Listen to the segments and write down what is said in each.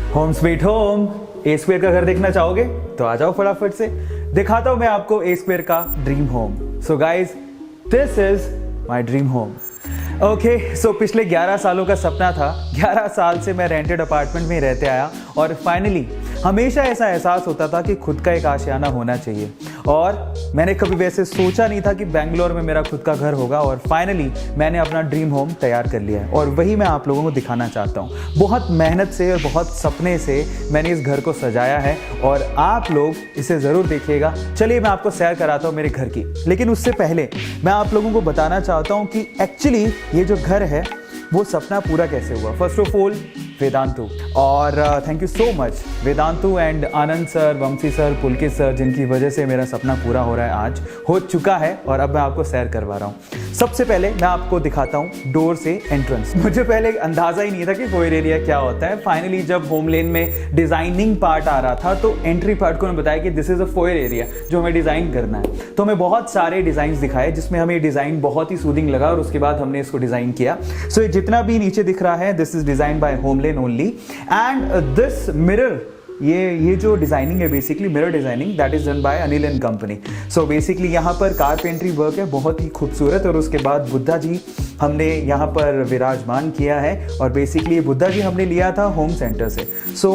Home sweet home. A square का घर देखना चाहोगे तो आ जाओ फटाफट से, दिखाता हूं मैं आपको ए स्क्वायर का dream home. So guys, this is my dream home. Okay, so पिछले 11 सालों का सपना था। 11 साल से मैं रेंटेड अपार्टमेंट में रहते आया और फाइनली हमेशा ऐसा एहसास होता था कि खुद का एक आशियाना होना चाहिए। और मैंने कभी वैसे सोचा नहीं था कि बेंगलोर में मेरा खुद का घर होगा, और फाइनली मैंने अपना ड्रीम होम तैयार कर लिया है और वही मैं आप लोगों को दिखाना चाहता हूँ। बहुत मेहनत से और बहुत सपने से मैंने इस घर को सजाया है और आप लोग इसे ज़रूर देखिएगा। चलिए मैं आपको सैर कराता हूँ मेरे घर की, लेकिन उससे पहले मैं आप लोगों को बताना चाहता हूँ कि एक्चुअली ये जो घर है वो सपना पूरा कैसे हुआ। फर्स्ट ऑफ ऑल वेदांतु, और thank you so much Vedantu and Anand sir, Vanshi sir, Pulkit sir, जिनकी वजह से मेरा सपना पूरा हो रहा है, आज हो चुका है और अब मैं आपको सैर करवा रहा हूँ। सबसे पहले मैं आपको दिखाता हूँ डोर से एंट्रेंस। मुझे पहले अंदाज़ा ही नहीं था कि फोयर एरिया क्या होता है। फाइनली जब होम लेन में डिज़ाइनिंग पार्ट आ रहा था तो एंट्री पार्ट को उन्होंने बताया कि this is a foyer area जो हमें डिज़ाइन करना है। तो हमें बहुत सारे डिज़ाइन दिखाए जिसमें हमें डिज़ाइन बहुत ही सूदिंग लगा और उसके बाद हमने इसको डिज़ाइन किया। सो जितना भी नीचे दिख रहा है this is design by HomeLane only, and this mirror, ये जो डिज़ाइनिंग है basically mirror designing, that is done by Anil and company. So basically यहाँ पर कारपेंट्री वर्क है बहुत ही खूबसूरत, और उसके बाद बुद्धा जी हमने यहाँ पर विराजमान किया है, और बेसिकली ये बुद्धा जी हमने लिया था होम सेंटर से। सो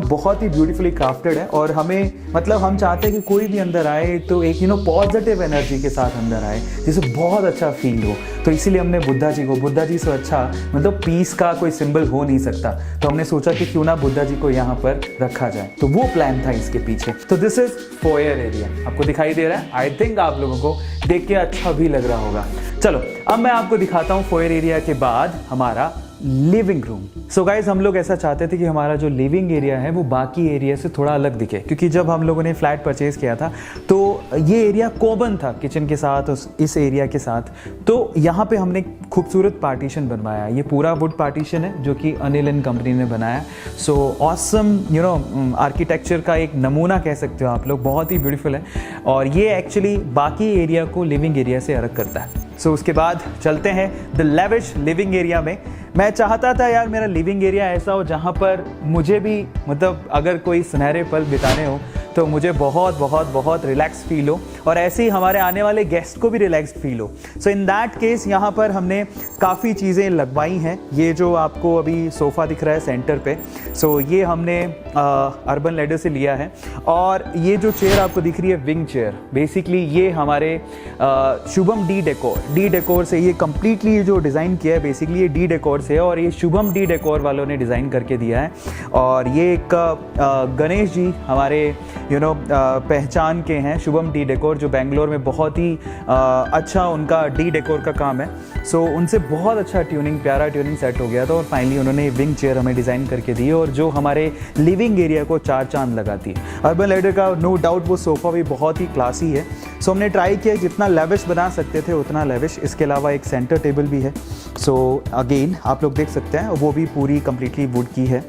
बहुत ही ब्यूटीफुली क्राफ्टेड है, और हमें मतलब हम चाहते हैं कि कोई भी अंदर आए तो एक पॉजिटिव एनर्जी के साथ अंदर आए, जिसे बहुत अच्छा फील हो। तो इसीलिए हमने बुद्धा जी से अच्छा मतलब पीस का कोई सिंबल हो नहीं सकता, तो हमने सोचा कि क्यों ना बुद्धा जी को यहाँ पर रखा जाए। तो वो प्लान था इसके पीछे। तो दिस इज फोयर एरिया, आपको दिखाई दे रहा है। आई थिंक आप लोगों को देख के अच्छा भी लग रहा होगा। चलो अब मैं आपको दिखाता हूँ फोयर एरिया के बाद हमारा लिविंग रूम। सो गाइज, हम लोग ऐसा चाहते थे कि हमारा जो लिविंग एरिया है वो बाकी एरिया से थोड़ा अलग दिखे, क्योंकि जब हम लोगों ने फ्लैट परचेज किया था तो ये एरिया कॉमन था किचन के साथ, इस एरिया के साथ। तो यहाँ पे हमने खूबसूरत पार्टीशन बनवाया। ये पूरा वुड पार्टीशन है जो कि अनिल एंड कंपनी ने बनाया। सो ऑसम आर्किटेक्चर का एक नमूना कह सकते हो आप लोग, बहुत ही ब्यूटीफुल है, और ये एक्चुअली बाकी एरिया को लिविंग एरिया से अलग करता है। सो उसके बाद चलते हैं द लेविश लिविंग एरिया में। मैं चाहता था यार मेरा लिविंग एरिया ऐसा हो जहाँ पर मुझे भी मतलब अगर कोई सुनहरे पल बिताने हो तो मुझे बहुत बहुत बहुत रिलैक्स फील हो, और ऐसे ही हमारे आने वाले गेस्ट को भी रिलैक्स फील हो। सो इन दैट केस यहाँ पर हमने काफ़ी चीज़ें लगवाई हैं। ये जो आपको अभी सोफ़ा दिख रहा है सेंटर पे, सो ये हमने अर्बन लैडर से लिया है। और ये जो चेयर आपको दिख रही है विंग चेयर, बेसिकली ये हमारे शुभम डी डेकोर से ये कम्प्लीटली जो डिज़ाइन किया है बेसिकली ये डी डेकोर से है, और ये शुभम डी डेकोर वालों ने डिज़ाइन करके दिया है। और ये एक गणेश जी हमारे पहचान के हैं, शुभम डी डेकोर, जो बेंगलोर में बहुत ही अच्छा उनका डी डेकोर का काम है। सो उनसे बहुत अच्छा प्यारा ट्यूनिंग सेट हो गया था, और फाइनली उन्होंने विंग चेयर हमें डिज़ाइन करके दी, और जो हमारे लिविंग एरिया को 4 चांद लगाती है। अर्बन लैडर का नो डाउट वो सोफ़ा भी बहुत ही क्लासी है। सो हमने ट्राई किया जितना लेविश बना सकते थे उतना लेविश। इसके अलावा एक सेंटर टेबल भी है। सो अगेन आप लोग देख सकते हैं वो भी पूरी कम्प्लीटली वुड की है।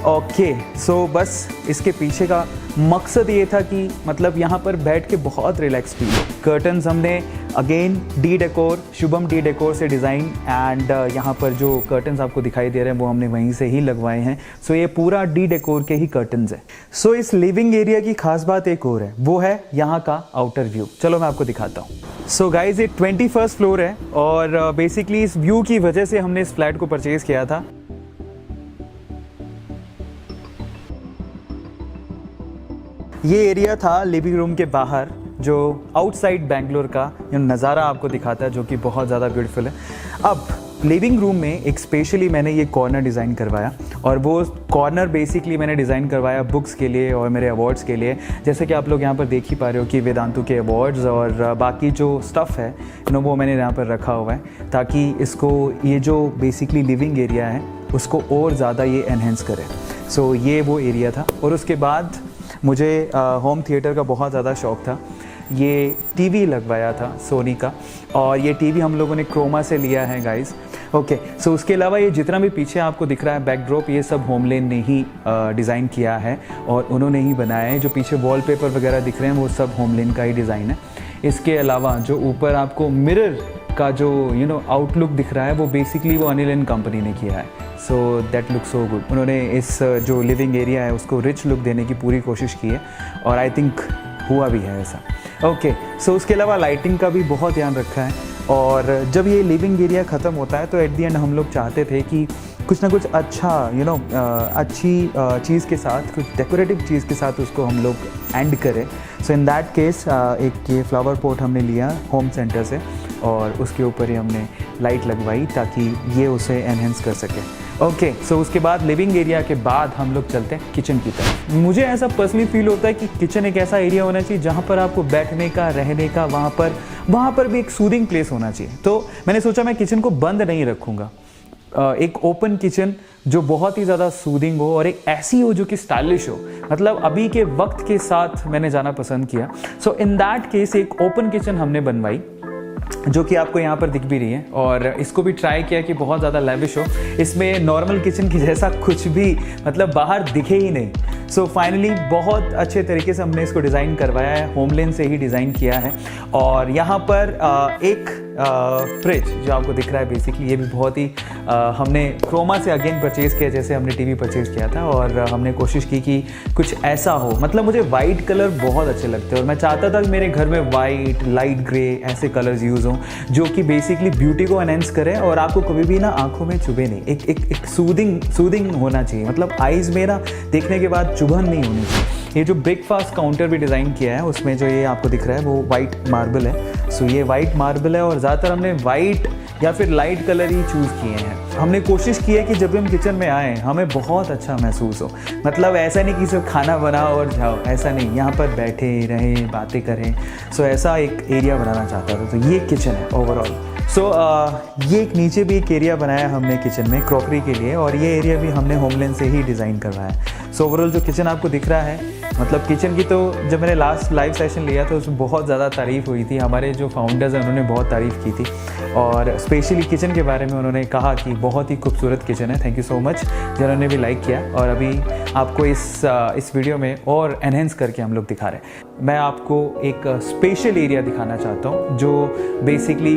ओके, सो बस इसके पीछे का मकसद ये था कि मतलब यहाँ पर बैठ के बहुत रिलैक्स फील हो। कर्टन्स हमने again D decor, Shubham D decor से डिज़ाइन, एंड यहाँ पर जो कर्टन्स आपको दिखाई दे रहे हैं वो हमने वहीं से ही लगवाए हैं। सो ये पूरा डी डेकोर के ही कर्टन्स है। सो इस लिविंग एरिया की खास बात एक और है, वो है यहाँ का आउटर व्यू। चलो मैं आपको दिखाता हूँ। सो गाइज, ये 21st फ्लोर है, और बेसिकली इस व्यू की वजह से हमने इस फ्लैट को परचेज़ किया था। ये एरिया था लिविंग रूम के बाहर, जो आउटसाइड बेंगलोर का नज़ारा आपको दिखाता है, जो कि बहुत ज़्यादा ब्यूटीफुल है। अब लिविंग रूम में एक स्पेशली मैंने ये कॉर्नर डिज़ाइन करवाया, और वो कॉर्नर बेसिकली मैंने डिज़ाइन करवाया बुक्स के लिए और मेरे अवार्ड्स के लिए। जैसे कि आप लोग यहाँ पर देख ही पा रहे हो कि वेदांतु के अवार्ड्स और बाकी जो स्टफ़ है वो मैंने यहाँ पर रखा हुआ है, ताकि इसको ये जो बेसिकली लिविंग एरिया है उसको और ज़्यादा ये एनहेंस करे। सो ये वो एरिया था। और उसके बाद मुझे होम थिएटर का बहुत ज़्यादा शौक़ था। ये टीवी लगवाया था सोनी का, और ये टीवी हम लोगों ने क्रोमा से लिया है गाइस। ओके, सो उसके अलावा ये जितना भी पीछे आपको दिख रहा है बैकड्रॉप, ये सब होमलेन ने ही डिज़ाइन किया है और उन्होंने ही बनाया है। जो पीछे वॉलपेपर वगैरह दिख रहे हैं वो सब होमलेन का ही डिज़ाइन है। इसके अलावा जो ऊपर आपको मिरर का जो आउटलुक दिख रहा है वो बेसिकली वो अनिल एंड कंपनी ने किया है। So that look so good. उन्होंने इस जो लिविंग एरिया है उसको रिच लुक देने की पूरी कोशिश की है और आई थिंक हुआ भी है ऐसा। ओके, सो उसके अलावा लाइटिंग का भी बहुत ध्यान रखा है। और जब ये लिविंग एरिया ख़त्म होता है तो एट दी एंड हम लोग चाहते थे कि कुछ ना कुछ अच्छा अच्छी चीज़ के साथ, कुछ डेकोरेटिव चीज़ के साथ उसको हम लोग एंड करें। सो इन दैट केस एक ये फ्लावर पॉट हमने लिया होम सेंटर से और उसके ऊपर ही हमने लाइट लगवाई ताकि ये उसे एनहेंस कर सके। ओके, सो उसके बाद लिविंग एरिया के बाद हम लोग चलते हैं किचन की तरफ। मुझे ऐसा पर्सनली फील होता है कि किचन एक ऐसा एरिया होना चाहिए जहाँ पर आपको बैठने का, रहने का, वहाँ पर भी एक सूदिंग प्लेस होना चाहिए। तो मैंने सोचा मैं किचन को बंद नहीं रखूँगा, एक ओपन किचन जो बहुत ही ज़्यादा सूदिंग हो और एक ऐसी हो जो कि स्टाइलिश हो, मतलब अभी के वक्त के साथ मैंने जाना पसंद किया। सो इन दैट केस एक ओपन किचन हमने बनवाई जो कि आपको यहाँ पर दिख भी रही है और इसको भी ट्राई किया कि बहुत ज़्यादा लेविश हो। इसमें नॉर्मल किचन की जैसा कुछ भी मतलब बाहर दिखे ही नहीं। सो फाइनली बहुत अच्छे तरीके से हमने इसको डिज़ाइन करवाया है, होमलेन से ही डिज़ाइन किया है। और यहाँ पर एक फ्रिज जो आपको दिख रहा है बेसिकली ये भी बहुत ही हमने क्रोमा से अगेन परचेज़ किया जैसे हमने टीवी परचेज़ किया था और हमने कोशिश की कि कुछ ऐसा हो। मतलब मुझे वाइट कलर बहुत अच्छे लगते हैं और मैं चाहता था कि मेरे घर में वाइट, लाइट ग्रे ऐसे कलर्स यूज़ हों जो कि बेसिकली ब्यूटी को एनहेंस करें और आपको कभी भी ना आंखों में चुभे नहीं। एक सूदिंग होना चाहिए, मतलब आइज़ में ना देखने के बाद चुभन नहीं होनी चाहिए। ये जो ब्रेकफास्ट काउंटर भी डिज़ाइन किया है उसमें जो ये आपको दिख रहा है वो वाइट मार्बल है। सो ये वाइट मार्बल है और ज़्यादातर हमने वाइट या फिर लाइट कलर ही चूज़ किए हैं। हमने कोशिश की है कि जब हम किचन में आएँ हमें बहुत अच्छा महसूस हो। मतलब ऐसा नहीं कि सिर्फ खाना बनाओ और जाओ, ऐसा नहीं, यहाँ पर बैठे रहें, बातें करें। सो ऐसा एक एरिया बनाना चाहता था। तो ये किचन है ओवरऑल। सो ये एक नीचे भी एक एरिया बनाया हमने किचन में क्रॉकरी के लिए और ये एरिया भी हमने होमलेन से ही डिज़ाइन करवाया है। सो ओवरऑल जो किचन आपको दिख रहा है, मतलब किचन की तो जब मैंने लास्ट लाइव सेशन लिया था उसमें बहुत ज़्यादा तारीफ़ हुई थी। हमारे जो फाउंडर्स हैं उन्होंने बहुत तारीफ़ की थी और स्पेशली किचन के बारे में उन्होंने कहा कि बहुत ही खूबसूरत किचन है। थैंक यू सो मच जिन्होंने भी लाइक किया। और अभी आपको इस वीडियो में और एनहेंस करके हम लोग दिखा रहे हैं। मैं आपको एक स्पेशल एरिया दिखाना चाहता हूँ जो बेसिकली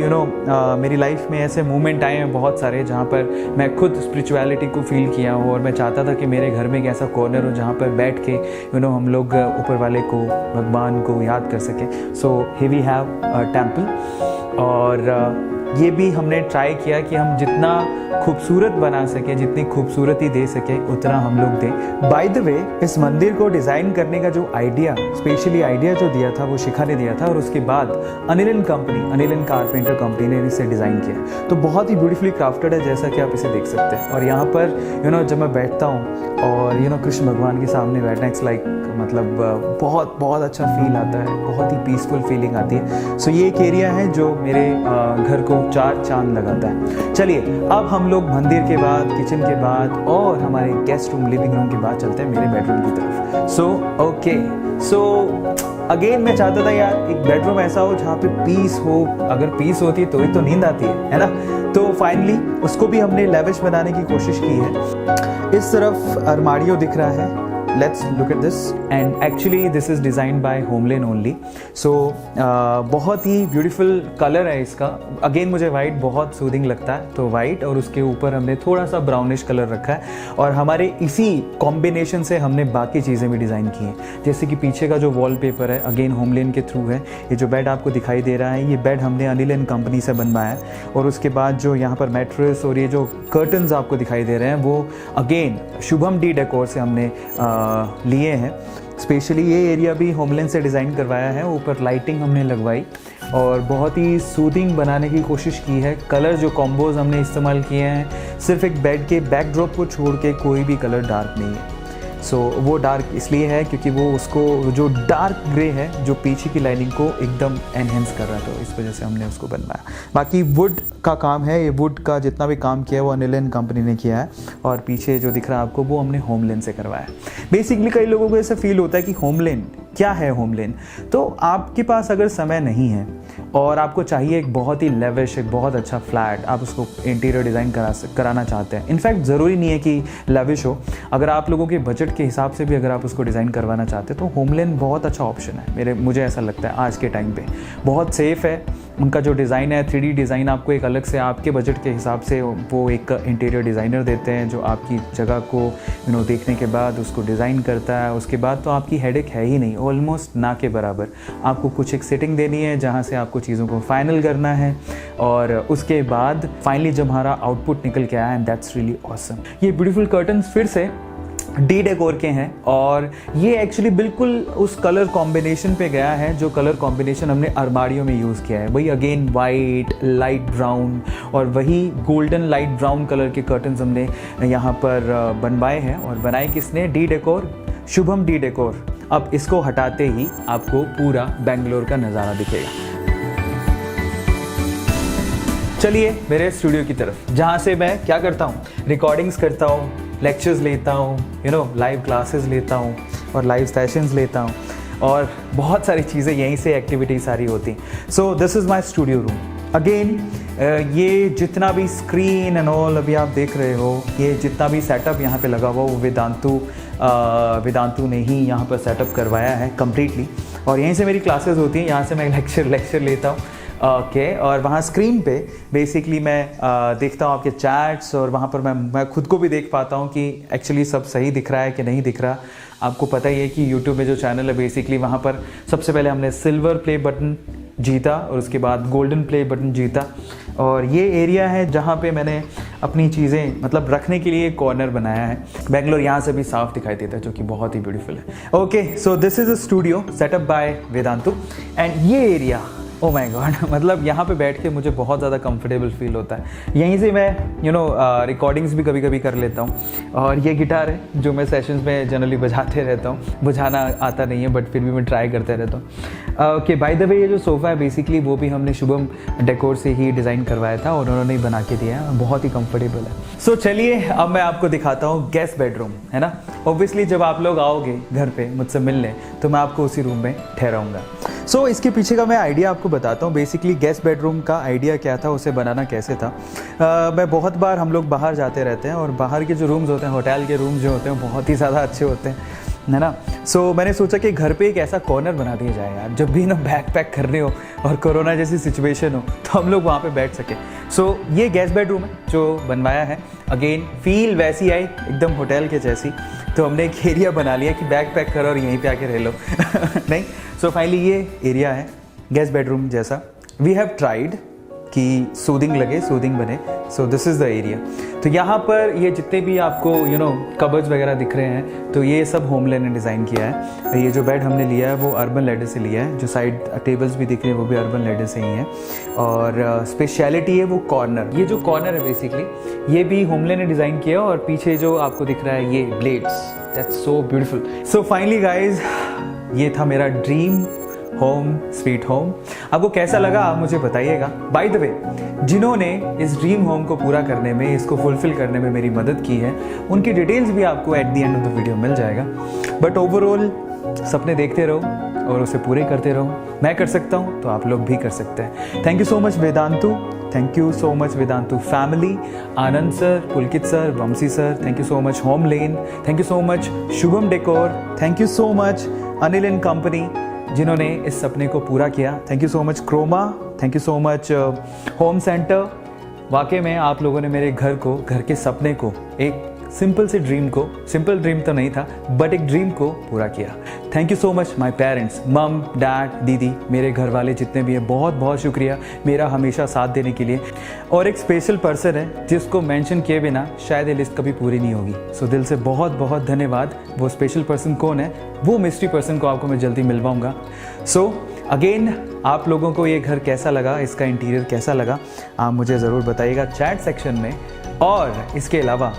मेरी लाइफ में ऐसे मोमेंट आए हैं बहुत सारे जहाँ पर मैं खुद स्पिरिचुअलिटी को फील किया हूँ और मैं चाहता था कि मेरे घर में एक ऐसा कॉर्नर हो जहाँ पर बैठ के हम लोग ऊपर वाले को, भगवान को याद कर सकें। So here we have a temple और ये भी हमने ट्राई किया कि हम जितना खूबसूरत बना सके, जितनी खूबसूरती दे सके उतना हम लोग दें। बाय द वे इस मंदिर को डिज़ाइन करने का जो आइडिया, स्पेशली आइडिया जो दिया था वो शिखा ने दिया था और उसके बाद अनिल एंड कारपेंटर कंपनी ने इसे डिज़ाइन किया। तो बहुत ही ब्यूटीफुली क्राफ्टेड है जैसा कि आप इसे देख सकते हैं। और यहाँ पर जब मैं बैठता हूँ और कृष्ण भगवान के सामने बैठना, इट्स लाइक मतलब बहुत अच्छा फील आता है, बहुत ही पीसफुल फीलिंग आती है। सो ये एक एरिया है जो मेरे घर को 4 चांद लगाता है। चलिए अब हम लोग मंदिर के बाद, किचन के बाद और हमारे गेस्ट रूम, लिविंग रूम के बाद चलते हैं मेरे बेडरूम की तरफ। सो अगेन मैं चाहता था यार एक बेडरूम ऐसा हो जहाँ पे पीस हो। अगर पीस होती तो ही तो नींद आती है ना। तो फाइनली उसको भी हमने लेविश बनाने की कोशिश की है। इस तरफ अरमारियो दिख रहा है। Let's look at this and actually this is designed by Homeland only. So बहुत ही ब्यूटीफुल कलर है इसका। अगेन मुझे वाइट बहुत सूदिंग लगता है तो वाइट, और उसके ऊपर हमने थोड़ा सा ब्राउनिश कलर रखा है और हमारे इसी कॉम्बिनेशन से हमने बाकी चीज़ें भी डिज़ाइन की हैं। जैसे कि पीछे का जो वॉलपेपर है अगेन होमलेन के थ्रू है। ये जो बेड आपको दिखाई दे रहा है ये बेड हमने अनिल एंड कंपनी से बनवाया है। और उसके बाद जो यहाँ पर मैट्रेस और ये जो कर्टन्स आपको दिखाई दे रहे हैं वो अगेन शुभम डी डेकोर से हमने लिए हैं। स्पेशली ये एरिया भी होमलेन से डिज़ाइन करवाया है। ऊपर लाइटिंग हमने लगवाई और बहुत ही सूदिंग बनाने की कोशिश की है। कलर जो कॉम्बोज हमने इस्तेमाल किए हैं, सिर्फ एक बेड के बैकड्रॉप को छोड़ के कोई भी कलर डार्क नहीं है। सो वो डार्क इसलिए है क्योंकि वो उसको जो डार्क ग्रे है जो पीछे की लाइनिंग को एकदम एनहेंस कर रहा है, तो इस वजह से हमने उसको बनवाया। बाकी वुड का काम है, ये वुड का जितना भी काम किया है वो अनिल एंड कंपनी ने किया है और पीछे जो दिख रहा है आपको वो हमने होमलेन से करवाया है। बेसिकली कई लोगों को ऐसा फील होता है कि होमलेन क्या है। होमलेन तो आपके पास अगर समय नहीं है और आपको चाहिए एक बहुत ही लेविश, एक बहुत अच्छा फ्लैट, आप उसको इंटीरियर डिज़ाइन कराना चाहते हैं। इनफैक्ट ज़रूरी नहीं है कि लेविश हो, अगर आप लोगों के बजट के हिसाब से भी अगर आप उसको डिज़ाइन करवाना चाहते हैं तो होमलेन बहुत अच्छा ऑप्शन है। मुझे ऐसा लगता है आज के टाइम पे बहुत सेफ़ है उनका जो डिज़ाइन है 3D डिज़ाइन आपको एक अलग से आपके बजट के हिसाब से वो एक इंटीरियर डिज़ाइनर देते हैं जो आपकी जगह को देखने के बाद उसको डिज़ाइन करता है। उसके बाद तो आपकी हेडेक है ही नहीं, ऑलमोस्ट ना के बराबर। आपको कुछ एक सेटिंग देनी है जहाँ से आपको चीज़ों को फाइनल करना है, और उसके बाद फाइनली जब हमारा आउटपुट निकल के आया, एंड दैट्स रियली ऑसम। ये ब्यूटीफुल कर्टन्स फिर से डी डेकोर के हैं, और ये एक्चुअली बिल्कुल उस कलर कॉम्बिनेशन पे गया है जो कलर कॉम्बिनेशन हमने अलमारियों में यूज़ किया है। वही अगेन वाइट, लाइट ब्राउन और वही गोल्डन लाइट ब्राउन कलर के कर्टन्स हमने यहाँ पर बनवाए हैं। और बनाए किसने? D decor, Shubham D decor. अब इसको हटाते ही आपको पूरा बेंगलोर का नज़ारा दिखेगा। चलिए मेरे स्टूडियो की तरफ, जहाँ से मैं क्या करता हूँ, रिकॉर्डिंग्स करता हूँ, लेक्चर्स लेता हूँ, लाइव क्लासेस लेता हूँ और लाइव सेशंस लेता हूँ, और बहुत सारी चीज़ें यहीं से एक्टिविटीज सारी होती हैं। सो this is my studio room. Again ये जितना भी स्क्रीन एंड ऑल अभी आप देख रहे हो, ये जितना भी सेटअप यहाँ पे लगा हुआ वो वेदांतु ने ही यहाँ पर सेटअप करवाया है कम्प्लीटली। और यहीं से मेरी क्लासेस होती हैं, यहाँ से मैं लेक्चर लेता हूँ। ओके, और वहाँ स्क्रीन पे बेसिकली मैं देखता हूँ आपके चैट्स, और वहाँ पर मैं खुद को भी देख पाता हूँ कि एक्चुअली सब सही दिख रहा है कि नहीं दिख रहा। आपको पता ही है कि यूट्यूब में जो चैनल है बेसिकली वहाँ पर सबसे पहले हमने सिल्वर प्ले बटन जीता और उसके बाद गोल्डन प्ले बटन जीता। और ये एरिया है जहाँ पे मैंने अपनी चीज़ें मतलब रखने के लिए कॉर्नर बनाया है। बेंगलोर यहाँ से भी साफ दिखाई देता है, जो कि बहुत ही ब्यूटीफुल है। Okay, so this is a studio setup by Vedantu, and ये एरिया, ओ माय गॉड, मतलब यहाँ पे बैठ के मुझे बहुत ज़्यादा कंफर्टेबल फील होता है। यहीं से मैं रिकॉर्डिंग्स भी कभी कभी कर लेता हूँ। और ये गिटार है जो मैं सेशंस में जनरली बजाते रहता हूँ, बुझाना आता नहीं है बट फिर भी मैं ट्राई करते रहता हूँ। ओके, बाय द वे ये जो सोफ़ा है बेसिकली वो भी हमने शुभम डेकोर से ही डिज़ाइन करवाया था और उन्होंने ही बना के दिया है, बहुत ही कंफर्टेबल है। सो चलिए अब मैं आपको दिखाता हूँ गेस्ट बेडरूम, है ना। ऑब्वियसली जब आप लोग आओगे घर पे मुझसे मिलने तो मैं आपको उसी रूम में ठहराऊँगा। सो इसके पीछे का मैं आइडिया आपको बताता हूँ। बेसिकली गेस्ट बेडरूम का आइडिया क्या था, उसे बनाना कैसे था। मैं बहुत बार हम लोग बाहर जाते रहते हैं और बाहर के जो रूम्स होते हैं, होटल के रूम्स जो होते हैं बहुत ही ज़्यादा अच्छे होते हैं, है ना। सो मैंने सोचा कि घर पे एक ऐसा कॉर्नर बना दिया जाए यार, जब भी ना बैग पैक करने हो और कोरोना जैसी सिचुएशन हो तो हम लोग वहाँ पे बैठ सकें। सो ये गेस्ट बेडरूम है जो बनवाया है। अगेन फील वैसी आई एकदम होटल के जैसी, तो हमने एक एरिया बना लिया कि बैग पैक करो और यहीं पे आके रह लो नहीं। सो फाइनली ये एरिया है गेस्ट बेडरूम जैसा। वी हैव ट्राइड कि सूदिंग लगे, सूदिंग बने। सो दिस इज़ द एरिया। तो यहाँ पर ये जितने भी आपको कबर्ड्स वगैरह दिख रहे हैं, तो ये सब होमले ने डिज़ाइन किया है। ये जो बेड हमने लिया है वो अर्बन लैडर से लिया है, जो साइड टेबल्स भी दिख रहे हैं वो भी अर्बन लैडर से ही हैं। और स्पेशलिटी है वो कॉर्नर, ये जो कॉर्नर है बेसिकली ये भी होमले ने डिज़ाइन किया। और पीछे जो आपको दिख रहा है ये blades, that's so beautiful. So finally guys, ये था मेरा ड्रीम होम स्वीट होम। आपको कैसा लगा आप मुझे बताइएगा। बाय द वे, जिन्होंने इस ड्रीम होम को पूरा करने में, इसको फुलफिल करने में मेरी मदद की है, उनकी डिटेल्स भी आपको at the end of the video मिल जाएगा। बट ओवरऑल सपने देखते रहो और उसे पूरे करते रहो। मैं कर सकता हूँ तो आप लोग भी कर सकते हैं। Thank you so much Vedantu, thank you so much Vedantu family, Anand sir, Pulkit sir, Vanshi sir, thank you so much HomeLane, thank you so much Shubham Decor, thank you so much Anil and company जिन्होंने इस सपने को पूरा किया। Thank you so much Croma, thank you so much Home Centre. वाकई में आप लोगों ने मेरे घर को, घर के सपने को, एक सिंपल से ड्रीम को, सिंपल ड्रीम तो नहीं था बट एक ड्रीम को पूरा किया। Thank you so much my parents, मम, डैड, दीदी, मेरे घर वाले जितने भी हैं, बहुत बहुत शुक्रिया मेरा हमेशा साथ देने के लिए। और एक स्पेशल पर्सन है जिसको मेंशन किए बिना शायद ये लिस्ट कभी पूरी नहीं होगी। सो दिल से बहुत बहुत धन्यवाद। वो स्पेशल पर्सन कौन है, वो मिस्ट्री पर्सन को आपको मैं जल्दी मिलवाऊंगा। सो अगेन, आप लोगों को ये घर कैसा लगा, इसका इंटीरियर कैसा लगा, आप मुझे ज़रूर बताइएगा चैट सेक्शन में। और इसके अलावा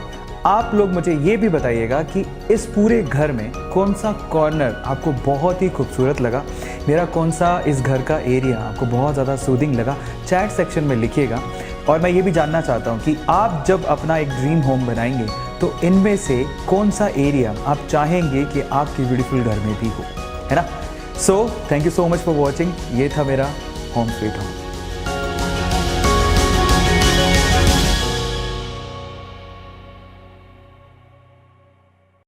आप लोग मुझे ये भी बताइएगा कि इस पूरे घर में कौन सा कॉर्नर आपको बहुत ही खूबसूरत लगा, मेरा कौन सा इस घर का एरिया आपको बहुत ज़्यादा सूदिंग लगा। चैट सेक्शन में लिखिएगा। और मैं ये भी जानना चाहता हूँ कि आप जब अपना एक ड्रीम होम बनाएंगे तो इनमें से कौन सा एरिया आप चाहेंगे कि आपके ब्यूटीफुल घर में भी हो, है ना। So thank you so much for watching. ये था मेरा होम स्वीट होम।